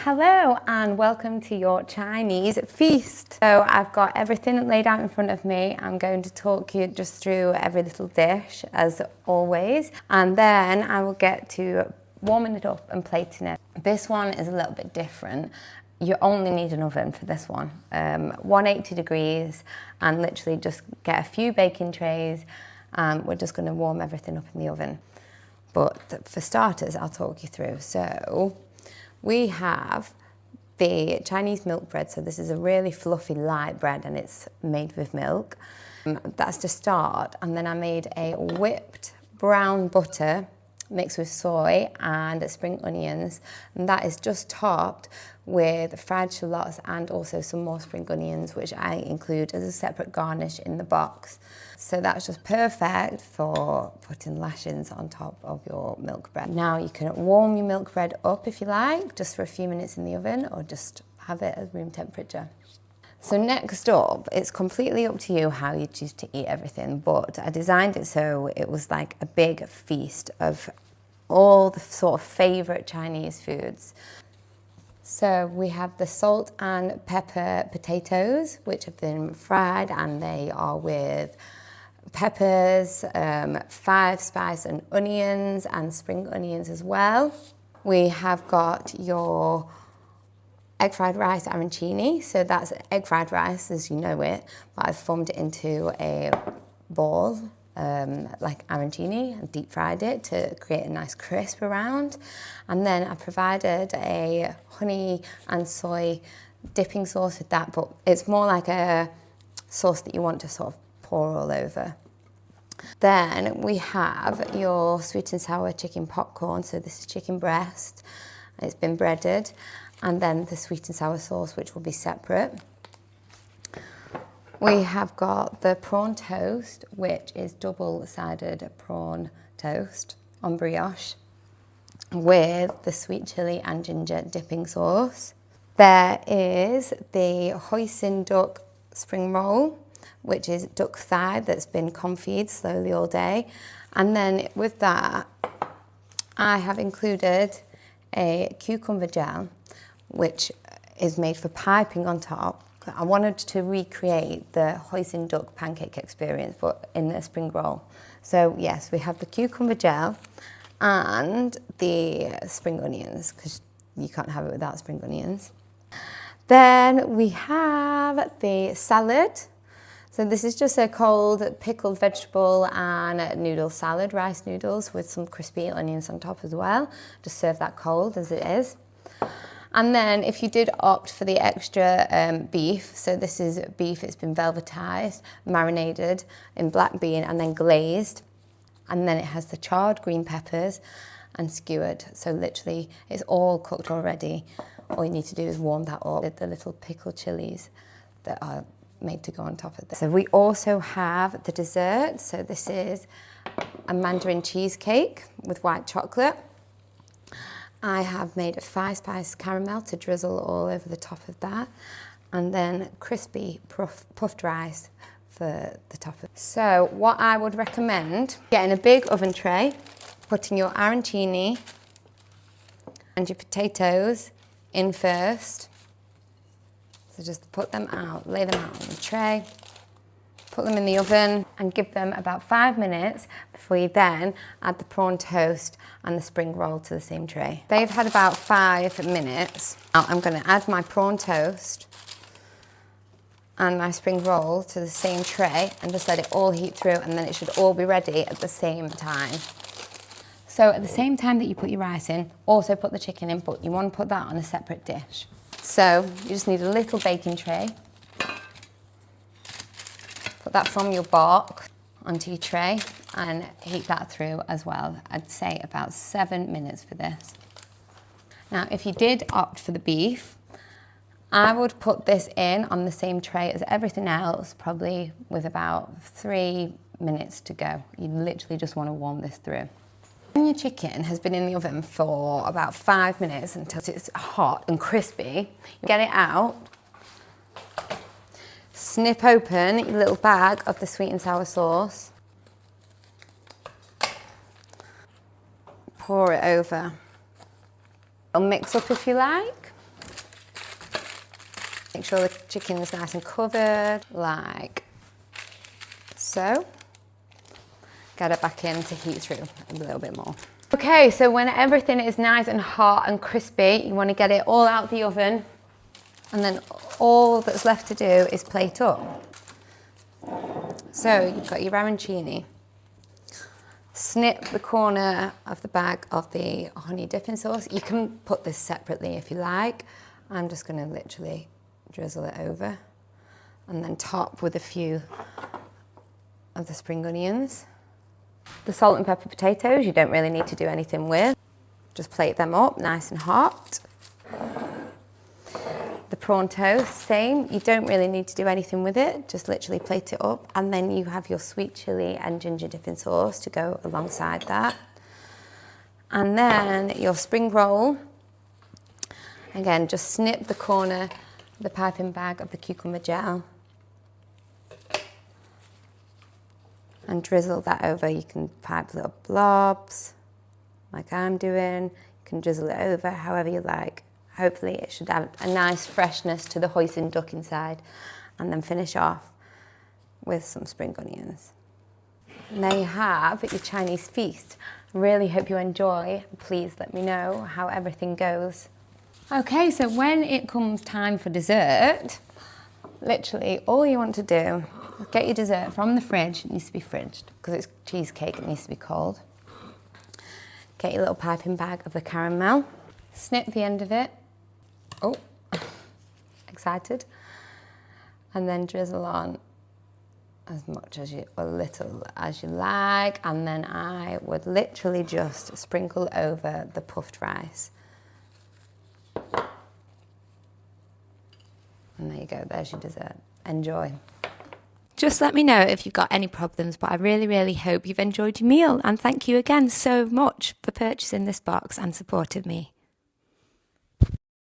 Hello and welcome to your Chinese feast. So I've got everything laid out in front of me. I'm going to talk you just through every little dish as always, and then I will get to warming it up and plating it. This one is a little bit different. You only need an oven for this one, 180 degrees, and literally just get a few baking trays, and we're just going to warm everything up in the oven. But for starters, I'll talk you through. So we have the Chinese milk bread. So this is a really fluffy light bread and it's made with milk. That's to start. And then I made a whipped brown butter mixed with soy and spring onions. And that is just topped with fried shallots and also some more spring onions, which I include as a separate garnish in the box. So that's just perfect for putting lashings on top of your milk bread. Now you can warm your milk bread up if you like, just for a few minutes in the oven, or just have it at room temperature. So next up, it's completely up to you how you choose to eat everything, but I designed it so it was like a big feast of all the sort of favourite Chinese foods. So we have the salt and pepper potatoes, which have been fried, and they are with peppers, 5 spice and onions, and spring onions as well. We have got your egg fried rice arancini. So that's egg fried rice as you know it, but I've formed it into a ball, like arancini, and deep fried it to create a nice crisp around. And then I provided a honey and soy dipping sauce with that, but it's more like a sauce that you want to sort of pour all over. Then we have your sweet and sour chicken popcorn. So this is chicken breast, it's been breaded, and then the sweet and sour sauce, which will be separate. We have got the prawn toast, which is double-sided prawn toast on brioche with the sweet chilli and ginger dipping sauce. There is the hoisin duck spring roll, which is duck thigh that's been confit slowly all day. And then with that, I have included a cucumber gel, which is made for piping on top. I wanted to recreate the hoisin duck pancake experience, but in a spring roll. So yes, we have the cucumber gel and the spring onions, because you can't have it without spring onions. Then we have the salad. So this is just a cold pickled vegetable and noodle salad, rice noodles with some crispy onions on top as well. Just serve that cold as it is. And then if you did opt for the extra beef, so this is beef, it's been velvetized, marinated in black bean and then glazed. And then it has the charred green peppers and skewered. So literally it's all cooked already. All you need to do is warm that up with the little pickled chilies that are made to go on top of this. So we also have the dessert. So this is a mandarin cheesecake with white chocolate. I have made a 5 spice caramel to drizzle all over the top of that, and then crispy puffed rice for the top of it. So what I would recommend, getting a big oven tray, putting your arancini and your potatoes in first. So just put them out, lay them out on the tray, put them in the oven and give them about 5 minutes before you then add the prawn toast and the spring roll to the same tray. They've had about 5 minutes. Now I'm going to add my prawn toast and my spring roll to the same tray and just let it all heat through, and then it should all be ready at the same time. So at the same time that you put your rice in, also put the chicken in, but you want to put that on a separate dish. So you just need a little baking tray. Put that from your box onto your tray and heat that through as well. I'd say about 7 minutes for this. Now, if you did opt for the beef, I would put this in on the same tray as everything else, probably with about 3 minutes to go. You literally just want to warm this through. When your chicken has been in the oven for about 5 minutes until it's hot and crispy, get it out. Snip open your little bag of the sweet and sour sauce. Pour it over. I'll mix up if you like. Make sure the chicken is nice and covered, like so. Get it back in to heat through a little bit more. Okay, so when everything is nice and hot and crispy, you want to get it all out the oven, and then all that's left to do is plate up. So you've got your arancini. Snip the corner of the bag of the honey dipping sauce. You can put this separately if you like. I'm just going to literally drizzle it over and then top with a few of the spring onions. The salt and pepper potatoes you don't really need to do anything with. Just plate them up nice and hot. The prawn toast, same. You don't really need to do anything with it. Just literally plate it up, and then you have your sweet chilli and ginger dipping sauce to go alongside that. And then your spring roll. Again, just snip the corner of the piping bag of the cucumber gel and drizzle that over. You can pipe little blobs like I'm doing. You can drizzle it over however you like. Hopefully it should have a nice freshness to the hoisin duck inside, and then finish off with some spring onions. And there you have your Chinese feast. I really hope you enjoy. Please let me know how everything goes. Okay, so when it comes time for dessert, literally all you want to do is get your dessert from the fridge. It needs to be fridged because it's cheesecake, it needs to be cold. Get your little piping bag of the caramel, snip the end of it. Oh, excited. And then drizzle on as much as you, or little as you like. And then I would literally just sprinkle over the puffed rice. And there you go, there's your dessert. Enjoy. Just let me know if you've got any problems, but I really, really hope you've enjoyed your meal. And thank you again so much for purchasing this box and supporting me.